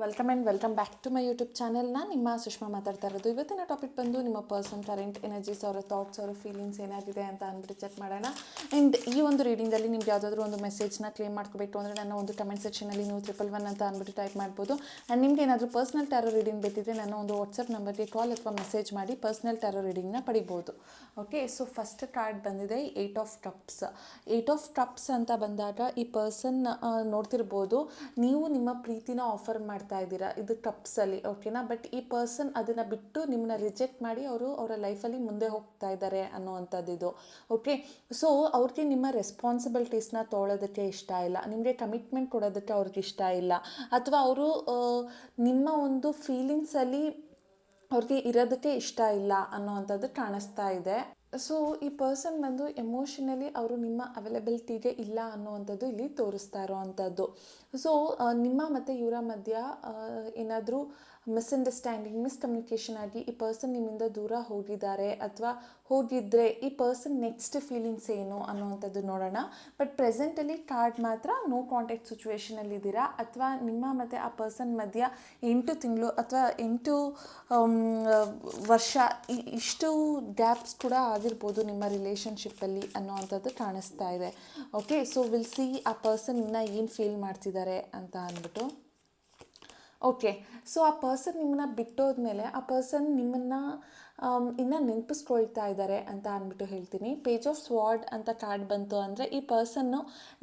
Welcome back to my YouTube channel. ನಾನು ನಿಮ್ಮ ಸುಷ್ಮಾ ಮಾತಾಡ್ತಾ ಇರೋದು. ಇವತ್ತಿನ ಟಾಪಿಕ್ ಬಂದು ನಿಮ್ಮ ಪರ್ಸನ್ ಕರೆಂಟ್ ಎನರ್ಜೀಸ್, ಅವರ ಥಾಟ್ಸ್, ಅವರ ಫೀಲಿಂಗ್ಸ್ ಏನಾಗಿದೆ ಅಂತ ಅಂದ್ಬಿಟ್ಟು ಚೆಕ್ ಮಾಡೋಣ. ಆ್ಯಂಡ್ ಈ ಒಂದು ರೀಡಿಂಗಲ್ಲಿ ನಿಮ್ಗೆ ಯಾವುದಾದ್ರೂ ಒಂದು ಮೆಸೇಜ್ನ ಕ್ಲೇಮ್ ಮಾಡ್ಕೋಬೇಕು ಅಂದರೆ ನನ್ನ ಒಂದು ಕಮೆಂಟ್ ಸೆಕ್ಷನಲ್ಲಿ ನೀವು 111 ಅಂತ ಅಂದ್ಬಿಟ್ಟು ಟೈಪ್ ಮಾಡ್ಬೋದು. ಆ್ಯಂಡ್ ನಿಮ್ಗೆ ಏನಾದರೂ ಪರ್ಸ್ನಲ್ ಟ್ಯಾರೋ ರೀಡಿಂಗ್ ಬೇಕಿದ್ರೆ ನನ್ನ ಒಂದು ವಾಟ್ಸಪ್ ನಂಬರ್ಗೆ ಕಾಲ್ ಅಥವಾ ಮೆಸೇಜ್ ಮಾಡಿ ಪರ್ಸ್ನಲ್ ಟ್ಯಾರೋ ರೀಡಿಂಗ್ನ ಪಡಿಬೋದು. ಓಕೆ, ಸೊ ಫಸ್ಟ್ ಕಾರ್ಡ್ ಬಂದಿದೆ 8 ಆಫ್ ಕಪ್ಸ್. 8 ಆಫ್ ಕಪ್ಸ್ ಅಂತ ಬಂದಾಗ ಈ ಪರ್ಸನ್ ನೋಡ್ತಿರ್ಬೋದು, ನೀವು ನಿಮ್ಮ ಪ್ರೀತಿನ ಆಫರ್ ಮಾಡ್ತಾ ಇದ್ದೀರಾ ಇದು ಕಪ್ಸಲ್ಲಿ, ಓಕೆನಾ. ಬಟ್ ಈ ಪರ್ಸನ್ ಅದನ್ನು ಬಿಟ್ಟು ನಿಮ್ಮನ್ನ ರಿಜೆಕ್ಟ್ ಮಾಡಿ ಅವರ ಲೈಫಲ್ಲಿ ಮುಂದೆ ಹೋಗ್ತಾ ಇದ್ದಾರೆ ಅನ್ನೋವಂಥದ್ದು ಇದು. ಓಕೆ, ಸೊ ಅವ್ರಿಗೆ ನಿಮ್ಮ ರೆಸ್ಪಾನ್ಸಿಬಿಲಿಟೀಸ್ನ ತೊಗೊಳೋದಕ್ಕೆ ಇಷ್ಟ ಇಲ್ಲ, ನಿಮಗೆ ಕಮಿಟ್ಮೆಂಟ್ ಕೊಡೋದಕ್ಕೆ ಅವ್ರಿಗೆ ಇಷ್ಟ ಇಲ್ಲ, ಅಥವಾ ಅವರು ನಿಮ್ಮ ಒಂದು ಫೀಲಿಂಗ್ಸಲ್ಲಿ ಅವ್ರಿಗೆ ಇರೋದಕ್ಕೆ ಇಷ್ಟ ಇಲ್ಲ ಅನ್ನೋವಂಥದ್ದು ಕಾಣಿಸ್ತಾ ಇದೆ. ಸೊ ಈ ಪರ್ಸನ್ ಬಂದು ಎಮೋಷನಲಿ ಅವರು ನಿಮ್ಮ ಅವೈಲಬಿಲಿಟಿಗೆ ಇಲ್ಲ ಅನ್ನುವಂಥದ್ದು ಇಲ್ಲಿ ತೋರಿಸ್ತಾ ಇರೋವಂಥದ್ದು. ಸೊ ನಿಮ್ಮ ಮತ್ತು ಇವರ ಮಧ್ಯ ಏನಾದರೂ ಮಿಸ್ಅಂಡರ್ಸ್ಟ್ಯಾಂಡಿಂಗ್, ಮಿಸ್ಕಮ್ಯುನಿಕೇಷನ್ ಆಗಿ ಈ ಪರ್ಸನ್ ನಿಮ್ಮಿಂದ ದೂರ ಹೋಗಿದ್ದಾರೆ, ಅಥವಾ ಹೋಗಿದ್ದರೆ ಈ ಪರ್ಸನ್ ನೆಕ್ಸ್ಟ್ ಫೀಲಿಂಗ್ಸ್ ಏನು ಅನ್ನುವಂಥದ್ದು ನೋಡೋಣ. ಬಟ್ ಪ್ರೆಸೆಂಟಲ್ಲಿ ಕಾರ್ಡ್ ಮಾತ್ರ ನೋ ಕಾಂಟ್ಯಾಕ್ಟ್ ಸಿಚುವೇಷನಲ್ಲಿದ್ದೀರಾ, ಅಥವಾ ನಿಮ್ಮ ಮತ್ತು ಆ ಪರ್ಸನ್ ಮಧ್ಯ 8 ತಿಂಗಳು ಅಥವಾ 8 ವರ್ಷ ಇಷ್ಟು ಗ್ಯಾಪ್ಸ್ ಕೂಡ ಆಗಿರ್ಬೋದು ನಿಮ್ಮ ರಿಲೇಷನ್ಶಿಪ್ಪಲ್ಲಿ ಅನ್ನೋವಂಥದ್ದು ಕಾಣಿಸ್ತಾ ಇದೆ. ಓಕೆ, ಸೊ ವಿಲ್ ಸಿ ಆ ಪರ್ಸನ್ ಇನ್ನು ಏನು ಫೀಲ್ ಮಾಡ್ತಿದ್ದಾರೆ ಅಂತ ಅಂದ್ಬಿಟ್ಟು. ಓಕೆ, ಸೊ ಆ ಪರ್ಸನ್ ನಿಮ್ಮನ್ನ ಬಿಟ್ಟೋದ್ಮೇಲೆ ಆ ಪರ್ಸನ್ ನಿಮ್ಮನ್ನು ಇನ್ನು ನೆನಪಿಸ್ಕೊಳ್ತಾ ಇದ್ದಾರೆ ಅಂತ ಅಂದ್ಬಿಟ್ಟು ಹೇಳ್ತೀನಿ. ಪೇಜ್ ಆಫ್ ಸ್ವಾರ್ಡ್ ಅಂತ ಕಾರ್ಡ್ ಬಂತು ಅಂದರೆ ಈ ಪರ್ಸನ್ನು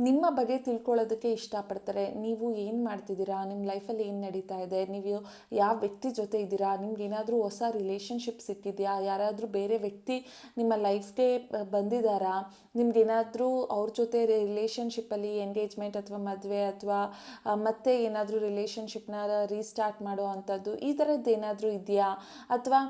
ನಿಮ್ಮ ಬಗ್ಗೆ ತಿಳ್ಕೊಳ್ಳೋದಕ್ಕೆ ಇಷ್ಟಪಡ್ತಾರೆ. ನೀವು ಏನು ಮಾಡ್ತಿದ್ದೀರಾ, ನಿಮ್ಮ ಲೈಫಲ್ಲಿ ಏನು ನಡೀತಾ ಇದೆ, ನೀವು ಯಾವ ವ್ಯಕ್ತಿ ಜೊತೆ ಇದ್ದೀರಾ, ನಿಮ್ಗೇನಾದರೂ ಹೊಸ ರಿಲೇಷನ್ಶಿಪ್ ಸಿಕ್ಕಿದೆಯಾ, ಯಾರಾದರೂ ಬೇರೆ ವ್ಯಕ್ತಿ ನಿಮ್ಮ ಲೈಫ್ಗೆ ಬಂದಿದ್ದಾರಾ, ನಿಮ್ಗೇನಾದರೂ ಅವ್ರ ಜೊತೆ ರಿಲೇಷನ್ಶಿಪ್ಪಲ್ಲಿ ಎಂಗೇಜ್ಮೆಂಟ್ ಅಥವಾ ಮದುವೆ ಅಥವಾ ಮತ್ತೆ ಏನಾದರೂ ರಿಲೇಷನ್ಶಿಪ್ನ ರೀಸ್ಟಾರ್ಟ್ ಮಾಡೋ ಅಂಥದ್ದು ಈ ಥರದ್ದು ಏನಾದರೂ ಇದೆಯಾ, ಅಥವಾ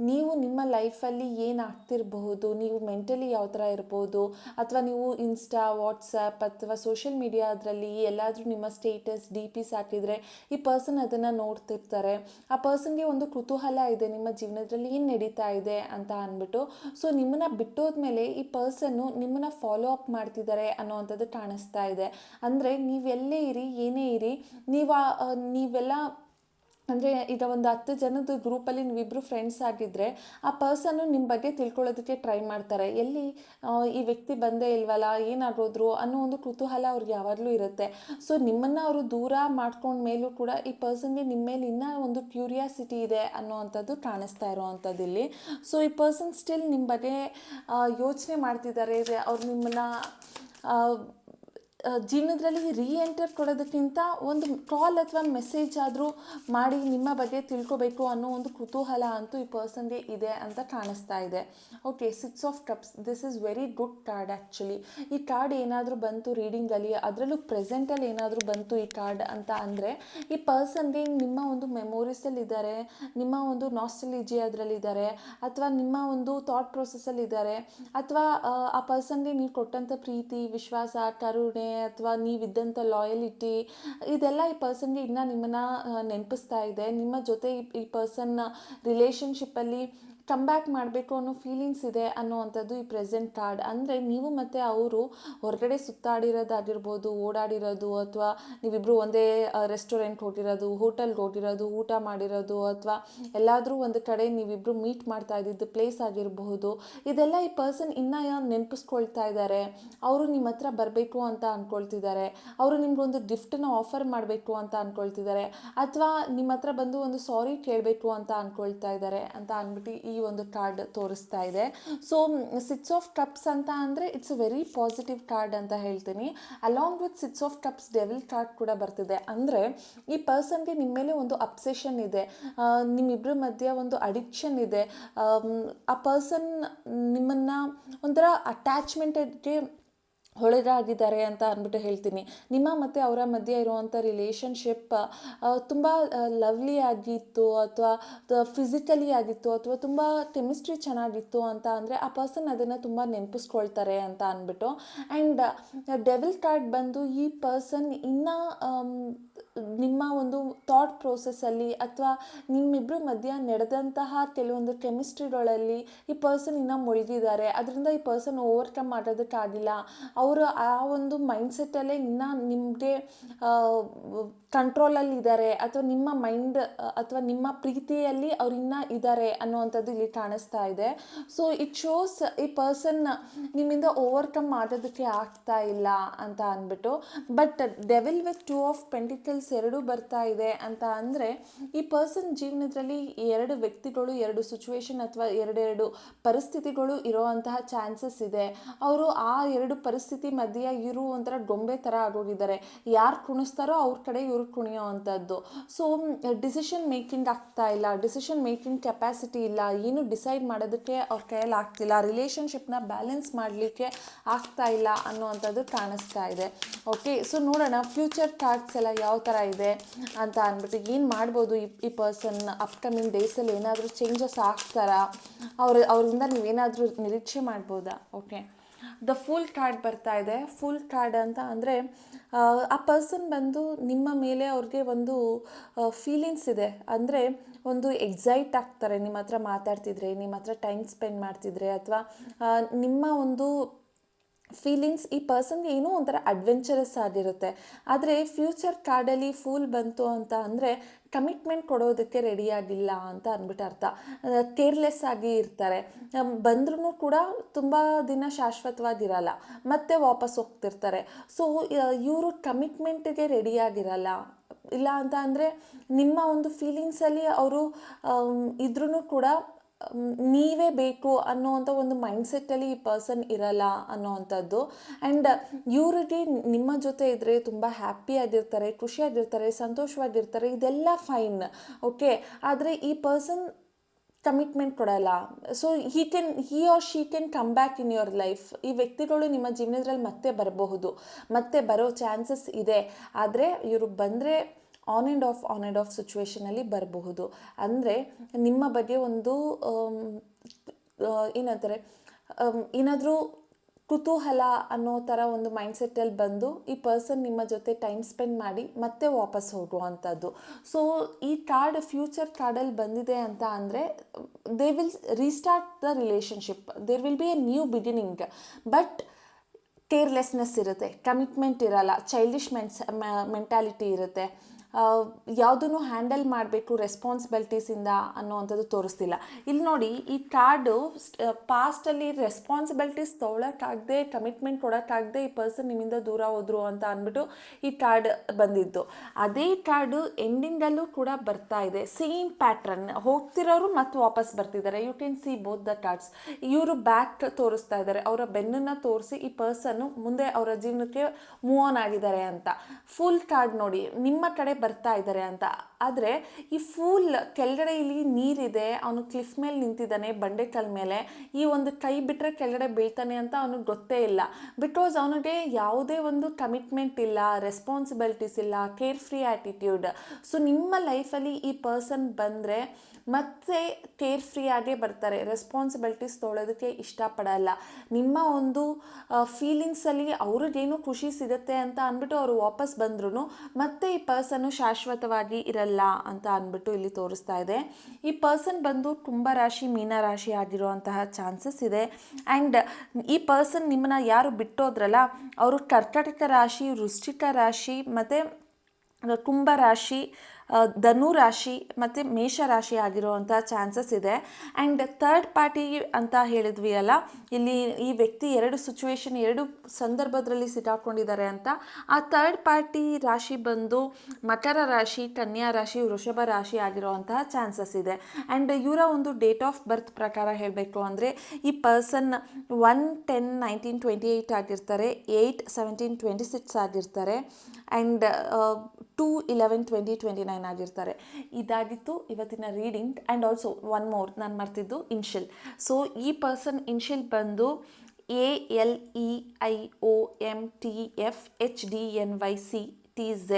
ನೀವು ನಿಮ್ಮ ಲೈಫಲ್ಲಿ ಏನು ಆಗ್ತಿರಬಹುದು, ನೀವು ಮೆಂಟಲಿ ಯಾವ ಥರ ಇರ್ಬೋದು, ಅಥವಾ ನೀವು ಇನ್ಸ್ಟಾ, ವಾಟ್ಸಪ್ ಅಥವಾ ಸೋಷಿಯಲ್ ಮೀಡಿಯಾದ್ರಲ್ಲಿ ಎಲ್ಲಾದರೂ ನಿಮ್ಮ ಸ್ಟೇಟಸ್ DPs ಹಾಕಿದರೆ ಈ ಪರ್ಸನ್ ಅದನ್ನು ನೋಡ್ತಿರ್ತಾರೆ. ಆ ಪರ್ಸನ್ಗೆ ಒಂದು ಕುತೂಹಲ ಇದೆ ನಿಮ್ಮ ಜೀವನದಲ್ಲಿ ಏನು ನಡೀತಾ ಇದೆ ಅಂತ ಅಂದ್ಬಿಟ್ಟು. ಸೊ ನಿಮ್ಮನ್ನು ಬಿಟ್ಟೋದ್ಮೇಲೆ ಈ ಪರ್ಸನ್ನು ನಿಮ್ಮನ್ನು ಫಾಲೋ ಅಪ್ ಮಾಡ್ತಿದ್ದಾರೆ ಅನ್ನೋವಂಥದ್ದು ಕಾಣಿಸ್ತಾ ಇದೆ. ಅಂದರೆ ನೀವೆಲ್ಲೇ ಇರಿ, ಏನೇ ಇರಿ, ನೀವೆಲ್ಲ ಅಂದರೆ ಈಗ ಒಂದು 10 ಜನದ ಗ್ರೂಪಲ್ಲಿ ನೀವಿಬ್ಬರು ಫ್ರೆಂಡ್ಸ್ ಆಗಿದ್ದರೆ ಆ ಪರ್ಸನ್ನು ನಿಮ್ಮ ಬಗ್ಗೆ ತಿಳ್ಕೊಳ್ಳೋದಕ್ಕೆ ಟ್ರೈ ಮಾಡ್ತಾರೆ. ಎಲ್ಲಿ ಈ ವ್ಯಕ್ತಿ ಬಂದೇ ಇಲ್ವಲ್ಲ, ಏನಾಗೋದ್ರು ಅನ್ನೋ ಒಂದು ಕುತೂಹಲ ಅವ್ರಿಗೆ ಯಾವಾಗಲೂ ಇರುತ್ತೆ. ಸೊ ನಿಮ್ಮನ್ನು ಅವರು ದೂರ ಮಾಡ್ಕೊಂಡ ಮೇಲೂ ಕೂಡ ಈ ಪರ್ಸನ್ಗೆ ನಿಮ್ಮ ಮೇಲೆ ಇನ್ನೂ ಒಂದು ಕ್ಯೂರಿಯಾಸಿಟಿ ಇದೆ ಅನ್ನೋವಂಥದ್ದು ಕಾಣಿಸ್ತಾ ಇರೋವಂಥದ್ದು ಇಲ್ಲಿ. ಸೊ ಈ ಪರ್ಸನ್ ಸ್ಟಿಲ್ ನಿಮ್ಮ ಬಗ್ಗೆ ಯೋಚನೆ ಮಾಡ್ತಿದ್ದಾರೆ. ಅವ್ರು ನಿಮ್ಮನ್ನು ಜೀವನದಲ್ಲಿ ಎಂಟರ್ ಕೊಡೋದಕ್ಕಿಂತ ಒಂದು ಕಾಲ್ ಅಥವಾ ಮೆಸೇಜ್ ಆದರೂ ಮಾಡಿ ನಿಮ್ಮ ಬಗ್ಗೆ ತಿಳ್ಕೊಬೇಕು ಅನ್ನೋ ಒಂದು ಕುತೂಹಲ ಅಂತೂ ಈ ಪರ್ಸನ್ಗೆ ಇದೆ ಅಂತ ಕಾಣಿಸ್ತಾ ಇದೆ. Okay, 6 of cups, this is very good card actually. ಈ ಕಾರ್ಡ್ ಏನಾದರೂ ಬಂತು ರೀಡಿಂಗಲ್ಲಿ, ಅದರಲ್ಲೂ ಪ್ರೆಸೆಂಟಲ್ಲಿ ಏನಾದರೂ ಬಂತು ಈ ಕಾರ್ಡ್ ಅಂತ ಅಂದರೆ ಈ ಪರ್ಸನ್ಗೆ ನಿಮ್ಮ ಒಂದು ಮೆಮೊರೀಸಲ್ಲಿದ್ದಾರೆ, ನಿಮ್ಮ ಒಂದು ನಾಸ್ಟಲ್ಜಿಯಾದ್ರಲ್ಲಿದ್ದಾರೆ, ಅಥವಾ ನಿಮ್ಮ ಒಂದು ಥಾಟ್ ಪ್ರೊಸೆಸ್ಸಲ್ಲಿದ್ದಾರೆ, ಅಥವಾ ಆ ಪರ್ಸನ್ಗೆ ನೀವು ಕೊಟ್ಟಂಥ ಪ್ರೀತಿ, ವಿಶ್ವಾಸ, ಕರುಣೆ ಅಥವಾ ನೀವಿದ್ದಂಥ ಲಾಯಲಿಟಿ ಇದೆಲ್ಲ ಈ ಪರ್ಸನ್ಗೆ ಇನ್ನೂ ನಿಮ್ಮನ್ನು ನೆನಪಿಸ್ತಾ ಇದೆ. ನಿಮ್ಮ ಜೊತೆ ಈ ಪರ್ಸನ್ ರಿಲೇಷನ್ಶಿಪ್ಪಲ್ಲಿ ಕಮ್ ಬ್ಯಾಕ್ ಮಾಡಬೇಕು ಅನ್ನೋ ಫೀಲಿಂಗ್ಸ್ ಇದೆ ಅನ್ನೋವಂಥದ್ದು ಈ ಪ್ರೆಸೆಂಟ್ ಕಾರ್ಡ್. ಅಂದರೆ ನೀವು ಮತ್ತು ಅವರು ಹೊರಗಡೆ ಸುತ್ತಾಡಿರೋದಾಗಿರ್ಬೋದು, ಓಡಾಡಿರೋದು, ಅಥವಾ ನೀವಿಬ್ಬರು ಒಂದೇ ರೆಸ್ಟೋರೆಂಟ್ ಹೋಗಿರೋದು, ಹೋಟೆಲ್ಗೆ ಹೋಗಿರೋದು, ಊಟ ಮಾಡಿರೋದು, ಅಥವಾ ಎಲ್ಲಾದರೂ ಒಂದು ಕಡೆ ನೀವಿಬ್ಬರು ಮೀಟ್ ಮಾಡ್ತಾ ಇದ್ದಿದ್ದು ಪ್ಲೇಸ್ ಆಗಿರಬಹುದು. ಇದೆಲ್ಲ ಈ ಪರ್ಸನ್ ಇನ್ನೂ ನೆನಪಿಸ್ಕೊಳ್ತಾ ಇದ್ದಾರೆ. ಅವರು ನಿಮ್ಮ ಹತ್ರ ಬರಬೇಕು ಅಂತ ಅಂದ್ಕೊಳ್ತಿದ್ದಾರೆ, ಅವರು ನಿಮ್ಗೊಂದು ಗಿಫ್ಟನ್ನು ಆಫರ್ ಮಾಡಬೇಕು ಅಂತ ಅಂದ್ಕೊಳ್ತಿದ್ದಾರೆ, ಅಥವಾ ನಿಮ್ಮ ಹತ್ರ ಬಂದು ಒಂದು ಸಾರಿ ಕೇಳಬೇಕು ಅಂತ ಅಂದ್ಕೊಳ್ತಾ ಇದ್ದಾರೆ ಅಂತ ಅಂದ್ಬಿಟ್ಟು ಈ ಒಂದು ಕಾರ್ಡ್ ತೋರಿಸ್ತಾ ಇದೆ. ಸೊ 6 ಆಫ್ ಕಪ್ಸ್ ಅಂತ ಅಂದರೆ it's a very positive card ಅಂತ ಹೇಳ್ತೀನಿ. Along with 6 of cups devil card ಕೂಡ ಬರ್ತಿದೆ. ಅಂದರೆ ಈ ಪರ್ಸನ್ಗೆ ನಿಮ್ಮ ಮೇಲೆ ಒಂದು ಅಬ್ಸೆಷನ್ ಇದೆ, ನಿಮ್ಮಿಬ್ಬರ ಮಧ್ಯೆ ಒಂದು ಅಡಿಕ್ಷನ್ ಇದೆ. ಆ ಪರ್ಸನ್ ನಿಮ್ಮನ್ನು ಒಂಥರ ಅಟ್ಯಾಚ್ಮೆಂಟ್ಗೆ ಒಳಗಾಗಿದ್ದಾರೆ ಅಂತ ಅಂದ್ಬಿಟ್ಟು ಹೇಳ್ತೀನಿ. ನಿಮ್ಮ ಮತ್ತು ಅವರ ಮಧ್ಯೆ ಇರುವಂಥ ರಿಲೇಷನ್ಶಿಪ್ ತುಂಬ ಲವ್ಲಿ ಆಗಿತ್ತು, ಅಥವಾ ಫಿಸಿಕಲಿ ಆಗಿತ್ತು, ಅಥವಾ ತುಂಬ ಕೆಮಿಸ್ಟ್ರಿ ಚೆನ್ನಾಗಿತ್ತು ಅಂತ ಅಂದರೆ ಆ ಪರ್ಸನ್ ಅದನ್ನು ತುಂಬ ನೆನಪಿಸ್ಕೊಳ್ತಾರೆ ಅಂತ ಅಂದ್ಬಿಟ್ಟು. ಆ್ಯಂಡ್ ಡೆವಿಲ್ ಕಾರ್ಡ್ ಬಂದು ಈ ಪರ್ಸನ್ ಇನ್ನೂ ನಿಮ್ಮ ಒಂದು ಥಾಟ್ ಪ್ರೋಸೆಸ್ಸಲ್ಲಿ ಅಥವಾ ನಿಮ್ಮಿಬ್ಬರ ಮಧ್ಯ ನಡೆದಂತಹ ಕೆಲವೊಂದು ಕೆಮಿಸ್ಟ್ರಿಗಳಲ್ಲಿ ಈ ಪರ್ಸನ್ ಇನ್ನೂ ಮುಳುಗಿದ್ದಾರೆ. ಅದರಿಂದ ಈ ಪರ್ಸನ್ ಓವರ್ಕಮ್ ಮಾಡೋದಕ್ಕಾಗಿಲ್ಲ. ಅವರು ಆ ಒಂದು ಮೈಂಡ್ಸೆಟ್ಟಲ್ಲೇ ಇನ್ನೂ ನಿಮಗೆ ಕಂಟ್ರೋಲಲ್ಲಿ ಇದ್ದಾರೆ ಅಥವಾ ನಿಮ್ಮ ಮೈಂಡ್ ಅಥವಾ ನಿಮ್ಮ ಪ್ರೀತಿಯಲ್ಲಿ ಅವ್ರಿನ್ನ ಇದ್ದಾರೆ ಅನ್ನುವಂಥದ್ದು ಇಲ್ಲಿ ಕಾಣಿಸ್ತಾ ಇದೆ. ಸೊ ಇಟ್ ಶೋಸ್ ಈ ಪರ್ಸನ್ ನಿಮ್ಮಿಂದ ಓವರ್ಕಮ್ ಮಾಡೋದಕ್ಕೆ ಆಗ್ತಾ ಇಲ್ಲ ಅಂತ ಅಂದ್ಬಿಟ್ಟು. But devil with 2 of pentacles ಎರಡೂ ಬರ್ತಾ ಇದೆ ಅಂತ ಅಂದರೆ ಈ ಪರ್ಸನ್ ಜೀವನದಲ್ಲಿ ಎರಡು ವ್ಯಕ್ತಿಗಳು, ಎರಡು ಸಿಚುವೇಶನ್ ಅಥವಾ ಎರಡೆರಡು ಪರಿಸ್ಥಿತಿಗಳು ಇರೋವಂತಹ ಚಾನ್ಸಸ್ ಇದೆ. ಅವರು ಆ ಎರಡು ಪರಿಸ್ಥಿತಿ ಮಧ್ಯೆ ಇವರು ಒಂಥರ ಗೊಂಬೆ ಥರ ಆಗೋಗಿದ್ದಾರೆ. ಯಾರು ಕುಣಿಸ್ತಾರೋ ಅವ್ರ ಕಡೆ ಇವರು ಕುಣಿಯೋ ಅಂಥದ್ದು. ಸೊ ಡಿಸಿಷನ್ ಮೇಕಿಂಗ್ ಆಗ್ತಾ ಇಲ್ಲ, ಡಿಸಿಷನ್ ಮೇಕಿಂಗ್ ಕೆಪಾಸಿಟಿ ಇಲ್ಲ, ಏನು ಡಿಸೈಡ್ ಮಾಡೋದಕ್ಕೆ ಅವ್ರ ಕೈಯಲ್ಲಿ ಆಗ್ತಿಲ್ಲ, ರಿಲೇಷನ್ಶಿಪ್ನ ಬ್ಯಾಲೆನ್ಸ್ ಮಾಡಲಿಕ್ಕೆ ಆಗ್ತಾ ಇಲ್ಲ ಅನ್ನುವಂಥದ್ದು ಕಾಣಿಸ್ತಾ ಇದೆ. ಓಕೆ, ಸೊ ನೋಡೋಣ ಫ್ಯೂಚರ್ ಕಾರ್ಡ್ಸ್ ಎಲ್ಲ ಯಾವ ಥರ ಇದೆ ಅಂತ ಅಂದ್ಬಿಟ್ಟು. ಏನು ಮಾಡ್ಬೋದು ಈ ಪರ್ಸನ್ ಅಪ್ಕಮಿಂಗ್ ಡೇಸಲ್ಲಿ? ಏನಾದರೂ ಚೇಂಜಸ್ ಆಗ್ತಾರಾ? ಅವರಿಂದ ನೀವೇನಾದರೂ ನಿರೀಕ್ಷೆ ಮಾಡ್ಬೋದಾ? ಓಕೆ, ದ ಫುಲ್ ಕಾರ್ಡ್ ಬರ್ತಾ ಇದೆ. ಫುಲ್ ಕಾರ್ಡ್ ಅಂತ ಅಂದರೆ ಆ ಪರ್ಸನ್ ಬಂದು ನಿಮ್ಮ ಮೇಲೆ ಅವ್ರಿಗೆ ಒಂದು ಫೀಲಿಂಗ್ಸ್ ಇದೆ. ಅಂದರೆ ಒಂದು ಎಕ್ಸೈಟ್ ಆಗ್ತಾರೆ ನಿಮ್ಮ ಹತ್ರ ಮಾತಾಡ್ತಿದ್ರೆ, ನಿಮ್ಮ ಹತ್ರ ಟೈಮ್ ಸ್ಪೆಂಡ್ ಮಾಡ್ತಿದ್ರೆ, ಅಥವಾ ನಿಮ್ಮ ಒಂದು ಫೀಲಿಂಗ್ಸ್ ಈ ಪರ್ಸನ್ಗೆ ಏನೋ ಒಂಥರ ಅಡ್ವೆಂಚರಸ್ ಆಗಿರುತ್ತೆ. ಆದರೆ ಫ್ಯೂಚರ್ ಕಾರ್ಡಲ್ಲಿ ಫೂಲ್ ಬಂತು ಅಂತ ಅಂದರೆ ಕಮಿಟ್ಮೆಂಟ್ ಕೊಡೋದಕ್ಕೆ ರೆಡಿಯಾಗಿಲ್ಲ ಅಂತ ಅಂದ್ಬಿಟ್ಟು ಅರ್ಥ. ಕೇರ್ಲೆಸ್ ಆಗಿ ಇರ್ತಾರೆ. ಬಂದ್ರೂ ಕೂಡ ತುಂಬ ದಿನ ಶಾಶ್ವತವಾಗಿರಲ್ಲ, ಮತ್ತೆ ವಾಪಸ್ ಹೋಗ್ತಿರ್ತಾರೆ. ಸೊ ಇವರು ಕಮಿಟ್ಮೆಂಟಿಗೆ ರೆಡಿಯಾಗಿರಲ್ಲ. ಇಲ್ಲ ಅಂತ ಅಂದರೆ ನಿಮ್ಮ ಒಂದು ಫೀಲಿಂಗ್ಸಲ್ಲಿ ಅವರು ಇದ್ರೂ ಕೂಡ ನೀವೇ ಬೇಕು ಅನ್ನೋವಂಥ ಒಂದು ಮೈಂಡ್ಸೆಟ್ಟಲ್ಲಿ ಈ ಪರ್ಸನ್ ಇರಲ್ಲ ಅನ್ನೋವಂಥದ್ದು. ಆ್ಯಂಡ್ ಇವರಿಗೆ ನಿಮ್ಮ ಜೊತೆ ಇದ್ದರೆ ತುಂಬ ಹ್ಯಾಪಿಯಾಗಿರ್ತಾರೆ, ಖುಷಿಯಾಗಿರ್ತಾರೆ, ಸಂತೋಷವಾಗಿರ್ತಾರೆ, ಇದೆಲ್ಲ ಫೈನ್. ಓಕೆ, ಆದರೆ ಈ ಪರ್ಸನ್ ಕಮಿಟ್ಮೆಂಟ್ ಕೊಡಲ್ಲ. So he or she can come back in your life. ಈ ವ್ಯಕ್ತಿಗಳು ನಿಮ್ಮ ಜೀವನದಲ್ಲಿ ಮತ್ತೆ ಬರಬಹುದು, ಮತ್ತೆ ಬರೋ ಚಾನ್ಸಸ್ ಇದೆ. ಆದರೆ ಇವರು ಬಂದರೆ ಆನ್ ಆ್ಯಂಡ್ ಆಫ್ ಸಿಚುವೇಷನಲ್ಲಿ ಬರಬಹುದು. ಅಂದರೆ ನಿಮ್ಮ ಬಗ್ಗೆ ಒಂದು ಏನಂತಾರೆ, ಏನಾದರೂ ಕುತೂಹಲ ಅನ್ನೋ ಥರ ಒಂದು ಮೈಂಡ್ಸೆಟ್ಟಲ್ಲಿ ಬಂದು ಈ ಪರ್ಸನ್ ನಿಮ್ಮ ಜೊತೆ ಟೈಮ್ ಸ್ಪೆಂಡ್ ಮಾಡಿ ಮತ್ತೆ ವಾಪಸ್ ಹೋಗುವಂಥದ್ದು. ಸೊ ಈ ಕಾರ್ಡ್ ಫ್ಯೂಚರ್ ಕಾರ್ಡಲ್ಲಿ ಬಂದಿದೆ ಅಂತ ಅಂದರೆ they will restart the relationship, there will be a new beginning. But carelessness ಇರುತ್ತೆ, ಕಮಿಟ್ಮೆಂಟ್ ಇರಲ್ಲ, ಚೈಲ್ಡಿಶ್ ಮೆಂಟಾಲಿಟಿ ಇರುತ್ತೆ. ಯಾವುದನ್ನು ಹ್ಯಾಂಡಲ್ ಮಾಡಬೇಕು ರೆಸ್ಪಾನ್ಸಿಬಿಲಿಟೀಸಿಂದ ಅನ್ನೋವಂಥದ್ದು ತೋರಿಸ್ತಿಲ್ಲ. ಇಲ್ಲಿ ನೋಡಿ, ಈ ಕಾರ್ಡು ಪಾಸ್ಟಲ್ಲಿ ರೆಸ್ಪಾನ್ಸಿಬಿಲಿಟೀಸ್ ತೊಗೊಳಕ್ಕಾಗದೆ, ಕಮಿಟ್ಮೆಂಟ್ ಕೊಡೋಕ್ಕಾಗದೆ ಈ ಪರ್ಸನ್ ನಿಮ್ಮಿಂದ ದೂರ ಹೋದ್ರು ಅಂತ ಅಂದ್ಬಿಟ್ಟು ಈ ಕಾರ್ಡ್ ಬಂದಿದ್ದು. ಅದೇ ಕಾರ್ಡು ಎಂಡಿಂಗಲ್ಲೂ ಕೂಡ ಬರ್ತಾ ಇದೆ. ಸೇಮ್ ಪ್ಯಾಟ್ರನ್, ಹೋಗ್ತಿರೋರು ಮತ್ತು ವಾಪಸ್ ಬರ್ತಿದ್ದಾರೆ. You can see both the cards. ಇವರು ಬ್ಯಾಕ್ ತೋರಿಸ್ತಾ ಇದ್ದಾರೆ, ಅವರ ಬೆನ್ನನ್ನು ತೋರಿಸಿ ಈ ಪರ್ಸನ್ನು ಮುಂದೆ ಅವರ ಜೀವನಕ್ಕೆ ಮೂವ್ ಆನ್ ಆಗಿದ್ದಾರೆ ಅಂತ. ಫುಲ್ ಕಾರ್ಡ್ ನೋಡಿ, ನಿಮ್ಮ ಕಡೆ ಬರ್ತಾ ಇದ್ದಾರೆ ಅಂತ. ಆದರೆ ಈ ಫೂಲ್ ಕೆಳಗಡೆ ಇಲ್ಲಿ ನೀರಿದೆ, ಅವನು ಕ್ಲಿಫ್ ಮೇಲೆ ನಿಂತಿದ್ದಾನೆ, ಬಂಡೆಕಲ್ ಮೇಲೆ. ಈ ಒಂದು ಕೈ ಬಿಟ್ಟರೆ ಕೆಳಗಡೆ ಬೀಳ್ತಾನೆ ಅಂತ ಅವನಿಗೆ ಗೊತ್ತೇ ಇಲ್ಲ. ಬಿಕಾಸ್ ಅವನಿಗೆ ಯಾವುದೇ ಒಂದು ಕಮಿಟ್ಮೆಂಟ್ ಇಲ್ಲ, ರೆಸ್ಪಾನ್ಸಿಬಿಲಿಟೀಸ್ ಇಲ್ಲ, ಕೇರ್ ಫ್ರೀ ಆ್ಯಟಿಟ್ಯೂಡ್. ಸೊ ನಿಮ್ಮ ಲೈಫಲ್ಲಿ ಈ ಪರ್ಸನ್ ಬಂದರೆ ಮತ್ತೆ ಕೇರ್ ಫ್ರೀ ಆಗೇ ಬರ್ತಾರೆ, ರೆಸ್ಪಾನ್ಸಿಬಿಲಿಟೀಸ್ ತೊಗೊಳೋದಕ್ಕೆ ಇಷ್ಟಪಡಲ್ಲ. ನಿಮ್ಮ ಒಂದು ಫೀಲಿಂಗ್ಸಲ್ಲಿ ಅವ್ರಿಗೇನು ಖುಷಿ ಸಿಗುತ್ತೆ ಅಂತ ಅಂದ್ಬಿಟ್ಟು ಅವರು ವಾಪಸ್ ಬಂದ್ರೂ ಮತ್ತೆ ಈ ಪರ್ಸನ್ನು ಶಾಶ್ವತವಾಗಿ ಇರಲ್ಲ ಅಂತ ಅಂದ್ಬಿಟ್ಟು ಇಲ್ಲಿ ತೋರಿಸ್ತಾ ಇದೆ. ಈ ಪರ್ಸನ್ ಬಂದು ಕುಂಭ ರಾಶಿ, ಮೀನ ರಾಶಿ ಆಗಿರುವಂತಹ ಚಾನ್ಸಸ್ ಇದೆ. ಆ್ಯಂಡ್ ಈ ಪರ್ಸನ್ ನಿಮ್ಮನ್ನ ಯಾರು ಬಿಟ್ಟೋದ್ರಲ್ಲ, ಅವರು ಕರ್ಕಾಟಕ ರಾಶಿ, ವೃಶ್ಚಿಕ ರಾಶಿ ಮತ್ತು ಕುಂಭ ರಾಶಿ, ಧನು ರಾಶಿ ಮತ್ತು ಮೇಷರಾಶಿ ಆಗಿರುವಂಥ ಚಾನ್ಸಸ್ ಇದೆ. ಆ್ಯಂಡ್ ಥರ್ಡ್ ಪಾರ್ಟಿ ಅಂತ ಹೇಳಿದ್ವಿ ಅಲ್ಲ, ಇಲ್ಲಿ ಈ ವ್ಯಕ್ತಿ ಎರಡು ಸಿಚುವೇಶನ್, ಎರಡು ಸಂದರ್ಭದಲ್ಲಿ ಸಿಕ್ಕಾಕೊಂಡಿದ್ದಾರೆ ಅಂತ. ಆ ಥರ್ಡ್ ಪಾರ್ಟಿ ರಾಶಿ ಬಂದು ಮಕರ ರಾಶಿ, ಕನ್ಯಾ ರಾಶಿ, ವೃಷಭ ರಾಶಿ ಆಗಿರುವಂತಹ ಚಾನ್ಸಸ್ ಇದೆ. ಆ್ಯಂಡ್ ಇವರ ಒಂದು ಡೇಟ್ ಆಫ್ ಬರ್ತ್ ಪ್ರಕಾರ ಹೇಳಬೇಕು ಅಂದರೆ ಈ ಪರ್ಸನ್ 1/10/1928 ಆಗಿರ್ತಾರೆ, 8/17/26 ಆಗಿರ್ತಾರೆ, ಆ್ಯಂಡ್ 2/11/2029 ಆಗಿರ್ತಾರೆ. ಇದಾಗಿತ್ತು ಇವತ್ತಿನ reading. And also one more ನಾನು ಮರ್ತಿದ್ದು, ಇನ್ಷಿಯಲ್. ಸೊ ಈ ಪರ್ಸನ್ ಇನ್ಷಿಯಲ್ ಬಂದು ALEIOMTFHDNYCTZ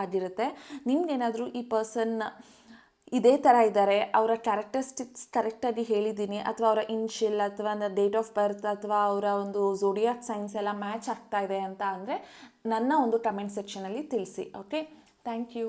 ಆಗಿರುತ್ತೆ. ನಿಮ್ಗೇನಾದರೂ ಈ ಪರ್ಸನ್ ಇದೇ ಥರ ಇದ್ದಾರೆ, ಅವರ ಕ್ಯಾರೆಕ್ಟರಿಸ್ಟಿಕ್ಸ್ ಕರೆಕ್ಟಾಗಿ ಹೇಳಿದ್ದೀನಿ, ಅಥವಾ ಅವರ ಇನ್ಷಿಯಲ್ ಅಥವಾ ಡೇಟ್ ಆಫ್ ಬರ್ತ್ ಅಥವಾ ಅವರ ಒಂದು ಝೋಡಿಯಾಕ್ ಸೈನ್ಸ್ ಎಲ್ಲ ಮ್ಯಾಚ್ ಆಗ್ತಾ ಇದೆ ಅಂತ ಅಂದರೆ ನನ್ನ ಒಂದು ಕಮೆಂಟ್ ಸೆಕ್ಷನಲ್ಲಿ ತಿಳಿಸಿ. Okay, thank you.